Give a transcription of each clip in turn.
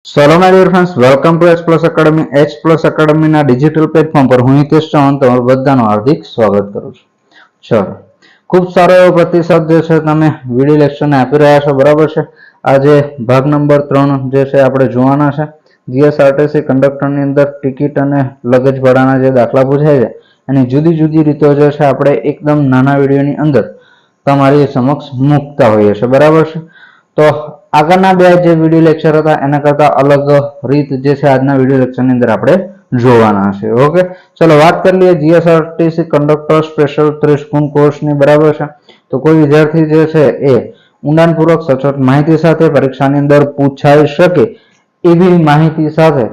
Hello my dear friends, welcome to H Plus Academy. H Plus એકેડમીના digital platform પર હું હિતેશ ચૌહાણ તમારું બધાનું હાર્દિક સ્વાગત કરું છું. ચલો, ખૂબ સારો એવો પ્રતિસાદ જે છે તમે વિડીયો લેક્ચરને આપી રહ્યા છો, બરાબર છે. આજે ભાગ નંબર 3 જે છે આપણે જોવાના છે. જીએસઆરટીસી કંડક્ટરની અંદર ટિકિટ અને લગેજ ભાડાના જે દાખલા પૂછાય છે એની જુદી જુદી રીતો જે છે આપણે એકદમ નાના વિડીયોની અંદર તમારી સમક્ષ મૂકતા હોઈએ છીએ, બરાબર છે. તો આગળના બે જે વિડીયો લેક્ચર હતા એના કરતા અલગ રીત જે છે આજના વિડીયો લેક્ચરની અંદર આપણે જોવાના છે. ઓકે, ચલો વાત કરી લઈએ જીએસઆરટીસી કંડક્ટર સ્પેશિયલ 30 ગુણ કોર્સની, બરાબર છે. તો કોઈ વિદ્યાર્થી જે છે એ ઊંડાણપૂર્વક સચોટ માહિતી સાથે પરીક્ષાની અંદર પૂછાઈ શકે એવી માહિતી સાથે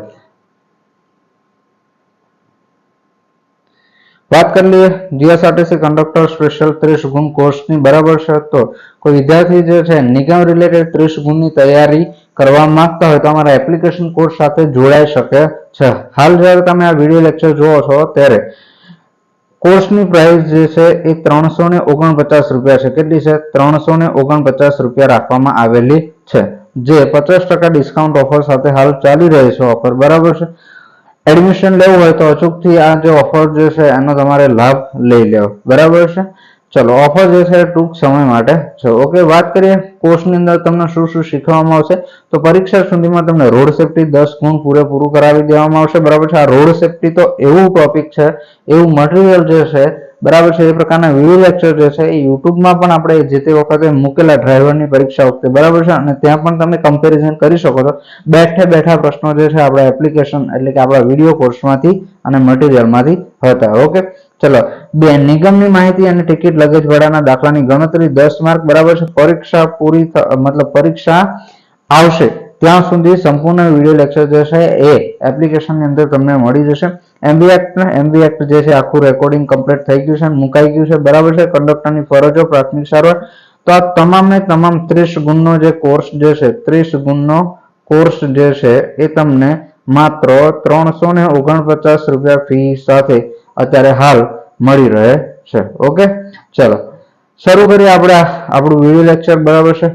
વાત કરી લઈએ જીએસઆરટીસી કંડક્ટર સ્પેશિયલ 30 ગુણ કોર્સની, બરાબર છે. તો કોઈ વિદ્યાર્થી જે છે નિગમ રિલેટેડ 30 ગુણની તૈયારી કરવા માંગતા હોય તો અમારા એપ્લિકેશન કોર્સ સાથે જોડાઈ શકે છે. હાલ જ્યારે તમે આ વિડીયો લેક્ચર જોવો છો ત્યારે કોર્સની પ્રાઇસ જે છે એ 349 રૂપિયા છે. કેટલી છે? 349 રૂપિયા રાખવામાં આવેલી છે, જે 50% ડિસ્કાઉન્ટ ઓફર સાથે હાલ ચાલી રહી છે ઓફર, બરાબર છે. એડમિશન લેવું હોય તો અચૂકથી આ જે ઓફર જે છે એનો તમારે લાભ લઈ લેવો, બરાબર છે. ચલો, ઓફર જે છે ટૂંક સમય માટે છે. ઓકે, વાત કરીએ કોર્સની અંદર તમને શું શું શીખવામાં આવશે. તો પરીક્ષા સુધીમાં તમને રોડ સેફટી 10 ગુણ પૂરેપૂરું કરાવી દેવામાં આવશે, બરાબર છે. આ રોડ સેફટી તો એવું ટોપિક છે, એવું મટીરિયલ જે છે, બરાબર છે, એ પ્રકારના વિડીયો લેક્ચર જે છે એ યુટ્યુબમાં પણ આપણે જે તે વખતે મૂકેલા ડ્રાઈવરની પરીક્ષા વખતે, બરાબર છે, અને ત્યાં પણ તમે કમ્પેરિઝન કરી શકો છો. બેઠા પ્રશ્નો જે છે આપણા એપ્લિકેશન એટલે કે આપણા વિડીયો કોર્સમાંથી અને મટીરિયલમાંથી હતા. ઓકે, ચલો, બે નિગમની માહિતી અને ટિકિટ લગેજ ભાડાના દાખલાની ગણતરી 10 માર્ક, બરાબર છે. પરીક્ષા પૂરી મતલબ પરીક્ષા આવશે ત્યાં સુધી સંપૂર્ણ વિડીયો લેક્ચર જે છે એ એપ્લિકેશનની અંદર તમને મળી જશે. એમબી એક્ટ જે છે આખું રેકોર્ડિંગ કમ્પ્લીટ થઈ ગયું છે, મુકાઈ ગયું છે, બરાબર છે. કંડક્ટરની ફરજો, પ્રાથમિક સારવાર, તો આ તમામે તમામ 30 ગુણનો જે કોર્સ જે છે 30 ગુણનો કોર્સ જે છે એ તમને માત્ર 349 રૂપિયા ફી સાથે અત્યારે હાલ મળી રહે છે. ઓકે, ચલો શરૂ કરીએ આપણે આપણું વિડીયો લેક્ચર, બરાબર છે.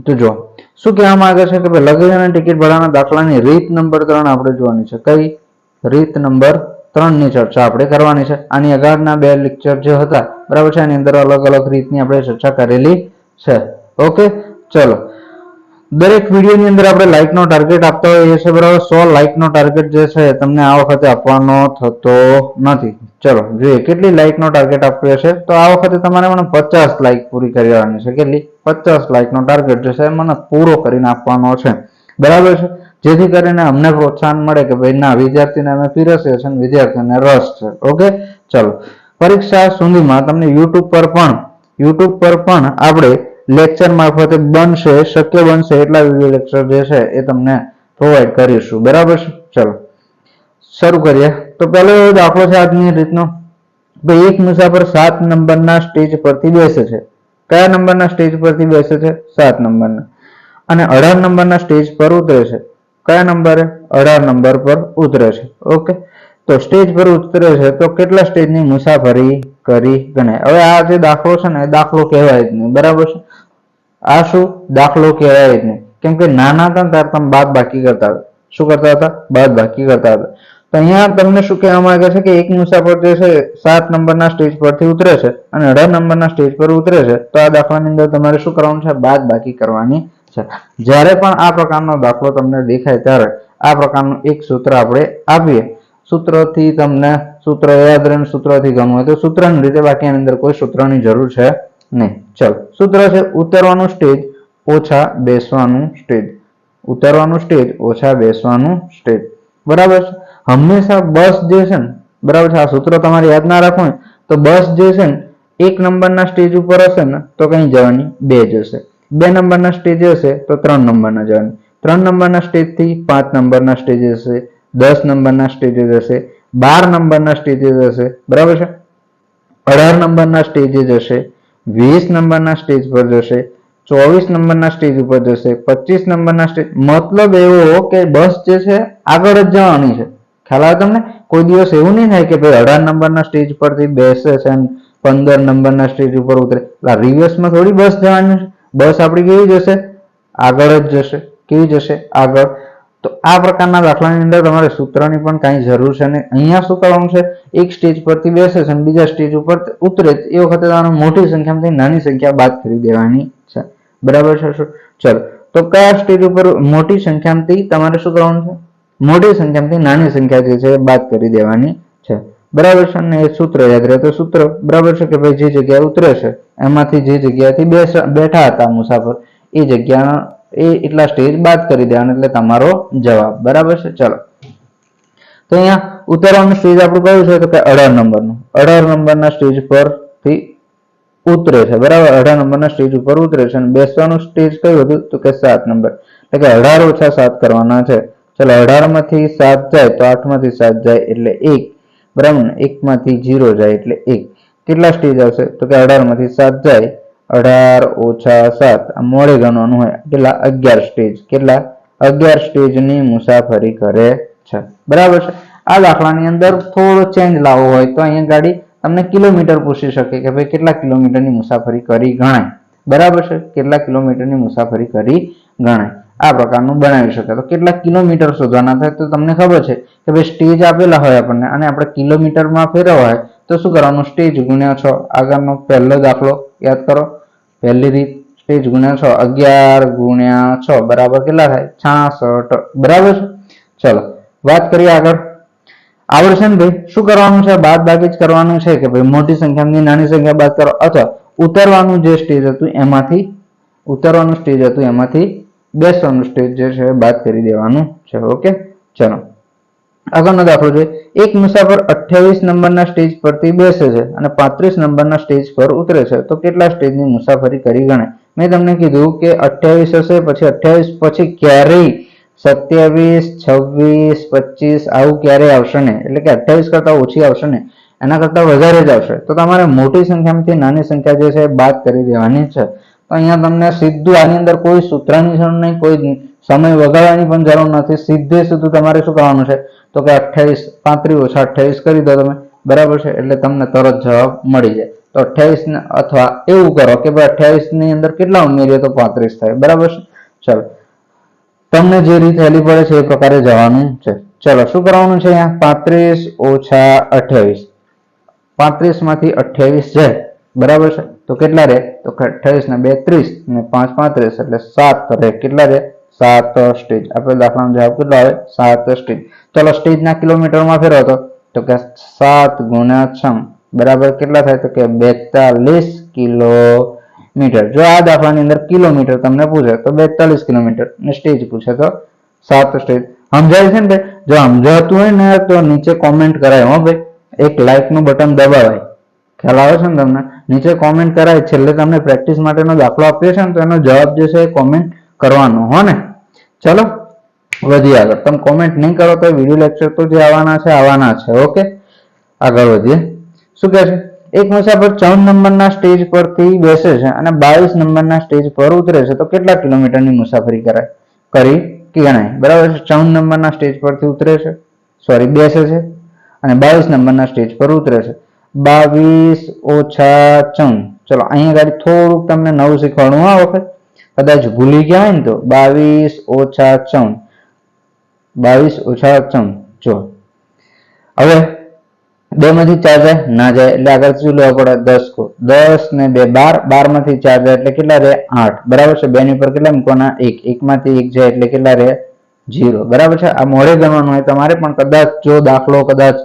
તો જો શું કહેવામાં માંગે છે કે લગેજ અને ટિકિટ ભાડાના દાખલાની રીત નંબર 3 આપણે જોવાની છે. કઈ રીત નંબર 3 ની ચર્ચા આપણે કરવાની છે. આની આગળના બે લેક્ચર જે હતા, બરાબર છે, એની અંદર અલગ અલગ રીતની આપણે ચર્ચા કરેલી છે. ઓકે, ચલો, દરેક વિડીયોની અંદર આપણે લાઇકનો ટાર્ગેટ આપતા હોઈએ છીએ, બરાબર. 100 લાઇકનો ટાર્ગેટ જે છે તમને આ વખતે આપવાનો થતો નથી. ચલો જોઈએ કેટલી લાઇકનો ટાર્ગેટ આપ્યો છે. તો આ વખતે તમારે મને 50 લાઇક પૂરી કરવાની છે. કેટલી? 50 લાઇકનો ટાર્ગેટ જે છે મને પૂરો કરીને આપવાનો છે, બરાબર છે. જેથી કરીને અમને પ્રોત્સાહન મળે કે ભાઈ ના, વિદ્યાર્થીને અમે પીરસીએ છીએ અને વિદ્યાર્થીને રસ છે. ઓકે, ચલો, પરીક્ષા સુધીમાં તમને યુટ્યુબ પર પણ આપણે લેક્ચર મારફતે બનશે, શક્ય બનશે એટલા વિડીયો લેક્ચર જે છે એ તમને પ્રોવાઈડ કરીશું, બરાબર છે. ચલો શરૂ કરીએ. તો પહેલો દાખલો છે આજની રીતનો. એક મુસાફર 7 નંબરના સ્ટેજ પરથી બેસે છે. કયા નંબરના સ્ટેજ પરથી બેસે છે? 7 નંબરના. અને 18 નંબરના સ્ટેજ પર ઉતરે છે. કયા નંબરે? 18 નંબર પર ઉતરે છે. ઓકે, તો સ્ટેજ પર ઉતરે છે તો કેટલા સ્ટેજની મુસાફરી કરી ગણાય? હવે આ જે દાખલો છે ને એ દાખલો કહેવાય જ નહીં, બરાબર છે. આ શું દાખલો કહેવાય જ નહીં, કેમ કે નાના હતા ત્યારે તમે બાદ બાકી કરતા હતા. શું કરતા હતા? બાદ બાકી કરતા હતા. તો અહીંયા તમને શું કહેવામાં આવે છે કે એક મુસાફર જે છે 7 નંબરના સ્ટેજ પરથી ઉતરે છે અને 18 નંબરના સ્ટેજ પર ઉતરે છે, તો આ દાખલાની અંદર તમારે શું કરવાનું છે? બાદ બાકી કરવાની છે. જ્યારે પણ આ પ્રકારનો દાખલો તમને દેખાય ત્યારે આ પ્રકારનું એક સૂત્ર આપણે આપીએ. સૂત્રથી તમને સૂત્ર યાદ રહે, સૂત્રથી ગમવું હોય તો સૂત્રની રીતે, બાકી એની અંદર કોઈ સૂત્રની જરૂર છે નહીં. ચલો, સૂત્ર છે ઉતરવાનું સ્ટેજ ઓછા બેસવાનું સ્ટેજ. ઉતરવાનું સ્ટેજ ઓછા બેસવાનું સ્ટેજ, બરાબર છે. હંમેશા બસ જે છે ને, બરાબર છે, આ સૂત્ર તમારે યાદ ના રાખવું હોય તો બસ જે છે ને 1 નંબરના સ્ટેજ ઉપર હશે ને તો કઈ જવાની? 2 જશે. 2 નંબરના સ્ટેજ હશે તો 3 નંબરના જવાની. 3 નંબરના સ્ટેજ થી 5 નંબરના સ્ટેજ હશે, 10 નંબરના સ્ટેજ હશે, 12 નંબરના સ્ટેજ હશે, બરાબર છે. 18 નંબરના સ્ટેજ હશે, 20 નંબરના સ્ટેજ પર જશે, 24 નંબરના સ્ટેજ ઉપર જશે, 25 નંબરના સ્ટેજ. મતલબ એવો કે બસ જે છે આગળ જ જવાની છે. ખ્યાલ આવે તમને? કોઈ દિવસ એવું નહીં થાય કે ભાઈ 18 નંબરના સ્ટેજ પરથી બેસે છે અને 15 નંબરના સ્ટેજ ઉપર ઉતરે. રિવર્સમાં થોડી બસ જવાની છે. બસ આપણી કેવી જશે? આગળ જ જશે. કેવી જશે આગળ. તો આ પ્રકારના દાખલાની અંદર તમારે સૂત્રની પણ કાંઈ જરૂર છે ને અહીંયા શું કરવાનું છે, એક સ્ટેજ પરથી બેસે છે અને બીજા સ્ટેજ ઉપર ઉતરે એ વખતે તમારે મોટી સંખ્યામાંથી નાની સંખ્યા બાદ કરી દેવાની છે. બરાબર છે. ચલો તો કયા સ્ટેજ ઉપર મોટી સંખ્યામાંથી તમારે શું કરવાનું છે, મોટી સંખ્યામાંથી નાની સંખ્યા જે છે એ બાદ કરી દેવાની છે. બરાબર છે. અને એ સૂત્ર યાદ રહે તો સૂત્ર બરાબર છે કે ભાઈ જે જગ્યાએ ઉતરે છે એમાંથી જે જગ્યાએથી બેઠા હતા મુસાફર એ જગ્યા એટલા સ્ટેજ બાદ કરી દેવાના એટલે તમારો જવાબ. બરાબર છે. ચલો તો અહીંયા ઉતરવાનું સ્ટેજ આપણું કયું છે તો કે 18 નંબરનું. 18 નંબરના સ્ટેજ પરથી ઉતરે છે. બરાબર, 18 નંબરના સ્ટેજ ઉપર ઉતરે છે અને બેસવાનું સ્ટેજ કયું હતું તો કે 7 નંબર. એટલે કે 18 ઓછા 7 કરવાના છે. ચલો 18 માંથી 7 જાય તો 8 માંથી 7 જાય એટલે 1. બરાબર ને, 1 માંથી 0 જાય એટલે 1. કેટલા સ્ટેજ આવશે તો કે 18 માંથી 7 જાય, 18 ઓછા 7 આ મોડે ગણવાનું હોય, કેટલા 11 સ્ટેજ. કેટલા 11 સ્ટેજની મુસાફરી કરે છે. બરાબર છે. આ દાખલાની અંદર થોડો ચેન્જ લાવવો હોય તો અહીંયા ગાડી તમને કિલોમીટર પૂછી શકે કે ભાઈ કેટલા કિલોમીટરની મુસાફરી કરી ગણાય. બરાબર છે, કેટલા કિલોમીટરની મુસાફરી કરી ગણાય. આ પ્રકારનું બનાવી શકે. તો કેટલા કિલોમીટર શોધવાના થાય તો તમને ખબર છે કે ભાઈ સ્ટેજ આપેલા હોય આપણને અને આપણે કિલોમીટરમાં ફેરવવા હોય તો શું કરવાનું, સ્ટેજ ગુણ્યા 6. આગળનો પહેલો દાખલો યાદ કરો, પહેલી રીત સ્ટેજ ગુણ્યા 6, 11 ગુણ્યા 6 બરાબર કેટલા થાય 66. બરાબર છે. ચલો વાત કરીએ આગળ. આવડશે ને ભાઈ, શું કરવાનું છે, બાદ બાકી જ કરવાનું છે કે ભાઈ મોટી સંખ્યાની નાની સંખ્યા બાદ કરો અથવા ઉતરવાનું જે સ્ટેજ હતું એમાંથી બેસવાનું સ્ટેજ જે છે બાદ કરી દેવાનું છે. ઓકે. ચલો આગળનો દાખલો જોઈએ. એક મુસાફર 28 નંબરના સ્ટેજ પરથી બેસે છે અને 35 નંબરના સ્ટેજ પર ઉતરે છે તો કેટલા સ્ટેજની મુસાફરી કરી ગણાય. મેં તમને કીધું કે 28 હશે, પછી 28 પછી ક્યારેય 27, 26, 25 આવું ક્યારેય આવશે ને, એટલે કે 28 કરતા ઓછી આવશે ને, એના કરતા વધારે જ આવશે. તો તમારે મોટી સંખ્યામાંથી નાની સંખ્યા જે છે બાદ કરી દેવાની છે. તો અહીંયા તમને સીધું આની અંદર કોઈ સૂત્રની જરૂર નહીં, કોઈ સમય વગાડવાની પણ જરૂર નથી. સીધે સીધું તમારે શું કરવાનું છે તો કે 28 35 ઓછા 28 કરી દો તમે. બરાબર છે, એટલે તમને તરત જવાબ મળી જાય. તો 28 અથવા એવું કરો કે ભાઈ 28 ની અંદર કેટલા ઉમેરીએ તો 35 થાય. બરાબર છે. ચલો તમને જે રીત હેલી પડે છે એ પ્રકારે જવાનું છે. ચલો શું કરવાનું છે અહીંયા, 35 ઓછા 28. 35 માંથી 28 જાય. બરાબર છે, તો કેટલા રહે તો 28 ને 2 30 ને 5 35 એટલે 7 રહે. કેટલા રહે 7 સ્ટેજ. આપણે દાખલાનો જવાબ કેટલો આવે 7 સ્ટેજ. ચલો સ્ટેજના કિલોમીટરમાં ફેરવો તો કે 7 ગુણ્યા 6 બરાબર કેટલા થાય તો કે 42 કિલોમીટર. જો આ દાખલાની અંદર કિલોમીટર તમને પૂછે તો 42 કિલોમીટર ને સ્ટેજ પૂછે તો 7 સ્ટેજ. સમજાય છે ને? જો સમજાતું હોય ને તો નીચે કોમેન્ટ કરાય હો ભાઈ, એક લાઈક નું બટન દબાવાય. ખ્યાલ આવે છે ને તમને? નીચે કોમેન્ટ કરાય. છેલ્લે તમને પ્રેક્ટિસ માટેનો દાખલો આપ્યો છે ને તો એનો જવાબ જે છે એ કોમેન્ટ કરવાનો હો ને. ચલો વધીએ આગળ. તમે કોમેન્ટ નહીં કરો તો વિડીયો લેક્ચર તો જે આવવાના છે. ઓકે, આગળ વધીએ. શું કહે છે, એક મુસાફર 14 નંબરના સ્ટેજ પરથી બેસે છે અને 22 નંબરના સ્ટેજ પર ઉતરે છે તો કેટલા કિલોમીટરની મુસાફરી કરી ગણાય. બરાબર છે. 14 નંબરના સ્ટેજ પરથી બેસે છે અને 22 નંબરના સ્ટેજ પર ઉતરે છે. 22 ઓછા 14. ચલો અહીંયા ગાડી થોડુંક તમને નવું શીખવાડું આ વખત, કદાચ ભૂલી ગયા હોય ને તો 22 ઓછા 14. 22 ઓછા 14. જો હવે 2 માંથી 4 જાય ના જાય એટલે આગળ શું લેવા પડે 10 કો. 10 ને 2 12. 12 માંથી 4 જાય એટલે કેટલા રહે 8. બરાબર છે. 2 ની ઉપર કેટલા મૂકવાના 1. 1 માંથી 1 જાય એટલે કેટલા રહે 0. બરાબર છે. આ મોડે ગણવાનું હોય તમારે, પણ કદાચ જો દાખલો કદાચ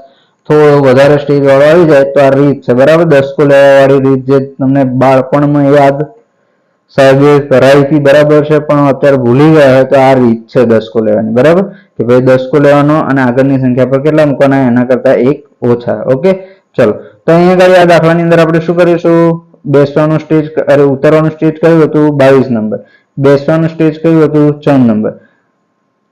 થોડો વધારે સ્ટેજ વાળો આવી જાય તો આ રીત છે. બરાબર, 10 કો લેવા વાળી રીત જે તમને બાળપણમાં યાદ સાહેબે કરાવી હતી. બરાબર છે, પણ અત્યારે ભૂલી ગયા હોય તો આ રીત છે 10 કો લેવાની. બરાબર કે ભાઈ 10 કો લેવાનો અને આગળની સંખ્યા પર કેટલા મૂકવાના એના કરતા 1 ઓછા. ઓકે. ચલો તો અહીંયા આ દાખલાની અંદર આપણે શું કરીશું, બેસવાનું સ્ટેજ ઉતરવાનું સ્ટેજ કયું હતું 22 નંબર. બેસવાનું સ્ટેજ કયું હતું 14 નંબર.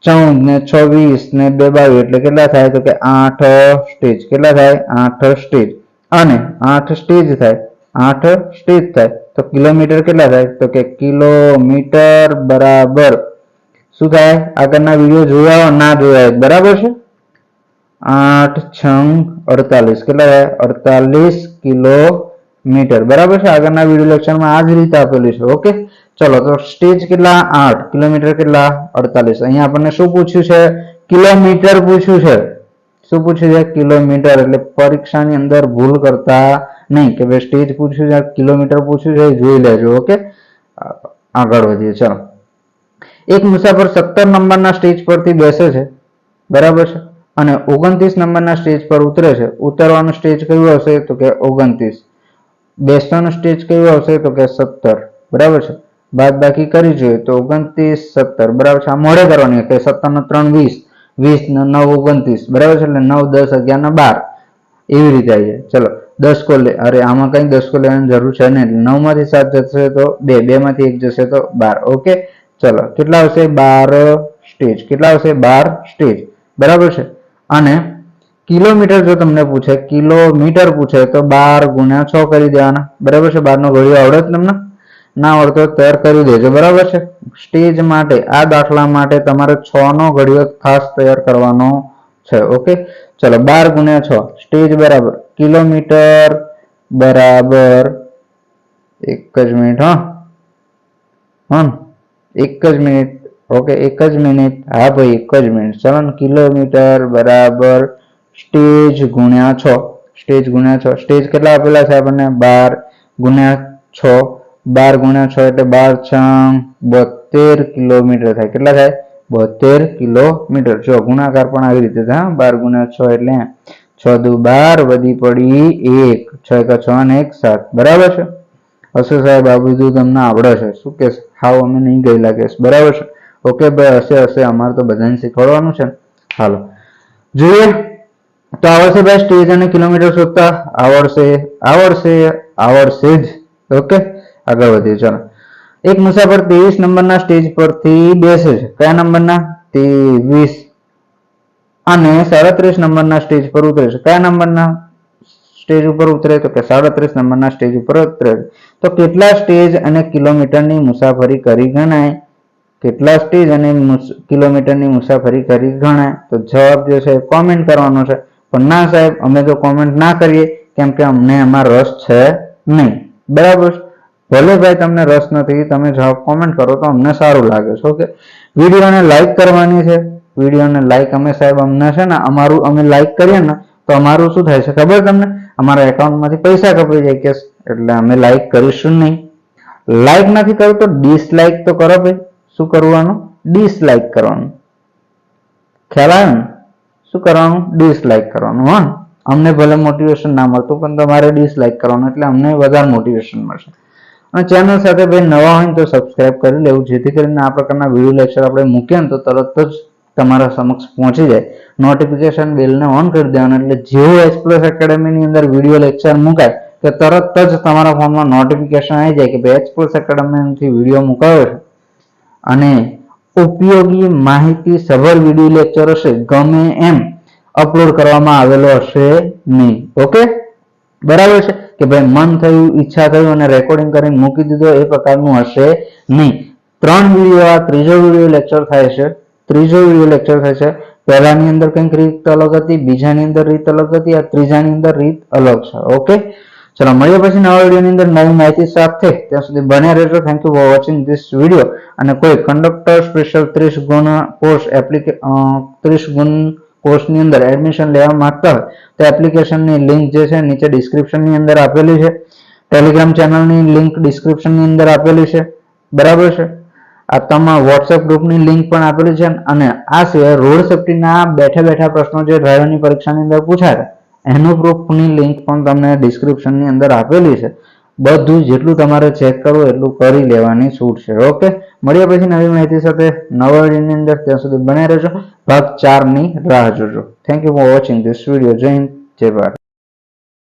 14 ને 26 ને 2 22 એટલે કેટલા થાય તો કે 8 સ્ટેજ. કેટલા થાય 8 સ્ટેજ. અને 8 સ્ટેજ થાય 8 સ્ટેજ થાય તો કિલોમીટર કેટલા થાય તો કે કિલોમીટર બરાબર શું થાય, આગળના વિડીયો જોયા ના જોયા બરાબર છે. 8 6 48 કેટલા થાય 48 કિલોમીટર. મીટર, બરાબર છે. આગળના વિડીયો લેક્ચરમાં આ જ રીતે આપેલી છે. ઓકે, ચલો તો સ્ટેજ કેટલા 8, કિલોમીટર કેટલા 48. અહીંયા આપણને શું પૂછ્યું છે? કિલોમીટર પૂછ્યું છે. શું પૂછ્યું છે? કિલોમીટર. એટલે પરીક્ષાની અંદર ભૂલ કરતા નહીં કે ભાઈ સ્ટેજ પૂછ્યું છે, કિલોમીટર પૂછ્યું છે, જોઈ લેજો. ઓકે, આગળ વધીએ. ચલો, એક મુસાફર 17 નંબરના સ્ટેજ પરથી બેસે છે, બરાબર છે, અને 29 નંબરના સ્ટેજ પર ઉતરે છે. ઉતરવાનું સ્ટેજ કયું આવશે? તો કે 29. બેસવાનું સ્ટેજ કયું આવશે? તો કે 17, બરાબર છે. બાદ બાકી કરી જોઈએ તો 29 17, બરાબર છે. આ મોડે કરવાની કે 17 નો 3 20, 20 નો 9 29, બરાબર છે. એટલે 9 10 11 ને 12 એવી રીતે આવી જાય. ચલો 10 કો લે, અરે આમાં કઈ 10 કો લેવાની જરૂર છે નહીં. 9 માંથી 7 જશે તો 2, 2 માંથી 1 જશે તો 12. ઓકે, ચલો કેટલા આવશે? 12 સ્ટેજ. કેટલા આવશે? 12 સ્ટેજ, બરાબર છે. અને કિલોમીટર જો તમને પૂછે, કિલોમીટર પૂછે તો 12 ગુણ્યા 6 કરી દેવાના, બરાબર છે. 12 નો ઘડિયો આવડે તમને? ના આવડતો તૈયાર કરી દેજો, બરાબર છે. સ્ટેજ માટે આ દાખલા માટે તમારે 6 નો ઘડિયો ખાસ તૈયાર કરવાનો છે. ઓકે, ચલો 12 ગુણ્યા 6 સ્ટેજ બરાબર કિલોમીટર બરાબર, એક જ મિનિટ, એક જ મિનિટ. ઓકે, એક જ મિનિટ. હા ભાઈ, એક જ મિનિટ. ચલો, કિલોમીટર બરાબર સ્ટેજ ગુણ્યા 6, સ્ટેજ ગુણ્યા 6. સ્ટેજ કેટલા આપેલા છે આપણને? 12 ગુણ્યા 6, 12 ગુણ્યા 6 એટલે 12 72 કિલોમીટર થાય. કેટલા થાય? 72 કિલોમીટર. જો ગુણાકાર પણ આવી રીતે થાય. 12 ગુણ્યા 6 એટલે 6 દુ 12, વધી પડી 1, 6 એકા 6 અને 1 7, બરાબર છે. હશે સાહેબ, આ બધું તમને આવડે છે. શું કે હાવ અમે નહીં ગયેલા કેસ, બરાબર છે. ઓકે ભાઈ, હશે અમારે તો બધાને શીખવાડવાનું છે. હાલો જોઈએ તો આવડશે ભાઈ સ્ટેજ અને કિલોમીટર શોધતા? આવડશે જ. ઓકે, આગળ વધીએ. ચાલો, એક મુસાફર 23 નંબરના સ્ટેજ પરથી બેસે છે. કયા નંબરના? 23. અને 37 નંબરના સ્ટેજ પર ઉતરે છે. કયા નંબરના સ્ટેજ ઉપર ઉતરે? તો કે 37 નંબરના સ્ટેજ ઉપર ઉતરે. તો કેટલા સ્ટેજ અને કિલોમીટરની મુસાફરી કરી ગણાય? કેટલા સ્ટેજ અને કિલોમીટરની મુસાફરી કરી ગણાય? તો જવાબ જે છે કોમેન્ટ કરવાનો છે. પણ ના સાહેબ, અમે તો કોમેન્ટ ના કરીએ, કેમ કે અમને એમાં રસ છે નહીં, બરાબર. ભલે ભાઈ તમને રસ નથી, તમે જવાબ કોમેન્ટ કરો તો અમને સારું લાગે છે. ઓકે, વિડીયોને લાઈક કરવાની છે. વિડીયોને લાઈક અમે સાહેબ અમને છે ને અમારું અમે લાઈક કરીએ ને તો અમારું શું થાય છે ખબર તમને? અમારા એકાઉન્ટમાંથી પૈસા કપાઈ જાય કે, એટલે અમે લાઈક કરીશું નહીં. લાઈક નથી કરવું તો ડિસલાઈક તો કરો ભાઈ. શું કરવાનું? ડિસલાઈક કરવાનું. ખ્યાલ આવે ને? શું કરવાનું? ડિસલાઈક કરવાનું. હા, અમને ભલે મોટિવેશન ના મળતું પણ તમારે ડિસલાઈક કરવાનું, એટલે અમને વધારે મોટિવેશન મળશે. અને ચેનલ સાથે ભાઈ નવા હોય તો સબસ્ક્રાઇબ કરી લેવું, જેથી કરીને આ પ્રકારના વિડીયો લેક્ચર આપણે મૂકીએ ને તો તરત જ તમારા સમક્ષ પહોંચી જાય. નોટિફિકેશન બેલને ઓન કરી દેવાનું, એટલે જેવું એક્સપ્રેસ એકેડેમીની અંદર વિડીયો લેક્ચર મુકાય કે તરત જ તમારા ફોનમાં નોટિફિકેશન આવી જાય કે ભાઈ એક્સપ્રેસ એકેડેમીથી વિડીયો મુકાયો છે. અને ઉપયોગી માહિતી સભર વિડીયો લેક્ચર હશે, ગમે એમ અપલોડ કરવામાં આવેલો હશે નહીં. ઓકે, બરાબર છે કે ભાઈ મન થયું, ઈચ્છા થયું અને રેકોર્ડિંગ કરીને મૂકી દીધો, એ પ્રકારનું હશે નહીં. 3 વિડીયો, આ ત્રીજો વિડીયો લેક્ચર થાય છે. પહેલાની અંદર કંઈક રીત અલગ હતી, બીજાની અંદર રીત અલગ હતી, આ ત્રીજાની અંદર રીત અલગ છે. ઓકે, ચલો મળીએ પછી નવા વિડીયોની અંદર નવી માહિતી સાથે. ત્યાં સુધી બન્યા રહેજો. Thank you for watching this video. અને કોઈ કંડક્ટર સ્પેશિયલ 30 ગુણ કોર્સ 30 ગુણ કોર્સની અંદર એડમિશન લેવા માંગતા હોય તો એપ્લિકેશનની લિંક જે છે નીચે ડિસ્ક્રિપ્શનની અંદર આપેલી છે. ટેલિગ્રામ ચેનલની લિંક ડિસ્ક્રિપ્શનની અંદર આપેલી છે, બરાબર છે. આ તમામ વોટ્સએપ ગ્રુપની લિંક પણ આપેલી છે. અને આ સિવાય રોડ સેફ્ટીના બેઠા પ્રશ્નો જે ડ્રાઈવરની પરીક્ષાની અંદર પૂછાય એનું પ્રૂફની લિંક પણ તમને ડિસ્ક્રિપ્શનની અંદર આપેલી છે. બધું જેટલું તમારે ચેક કરવું એટલું કરી લેવાની છૂટ છે. ઓકે, મળીએ પછી નવી માહિતી સાથે નવા વિડીયોની અંદર. ત્યાં સુધી બન્યા રહેજો. ભાગ 4 ની રાહ જોજો. Thank you for watching this video. જય હિન્દ, જય ભારત.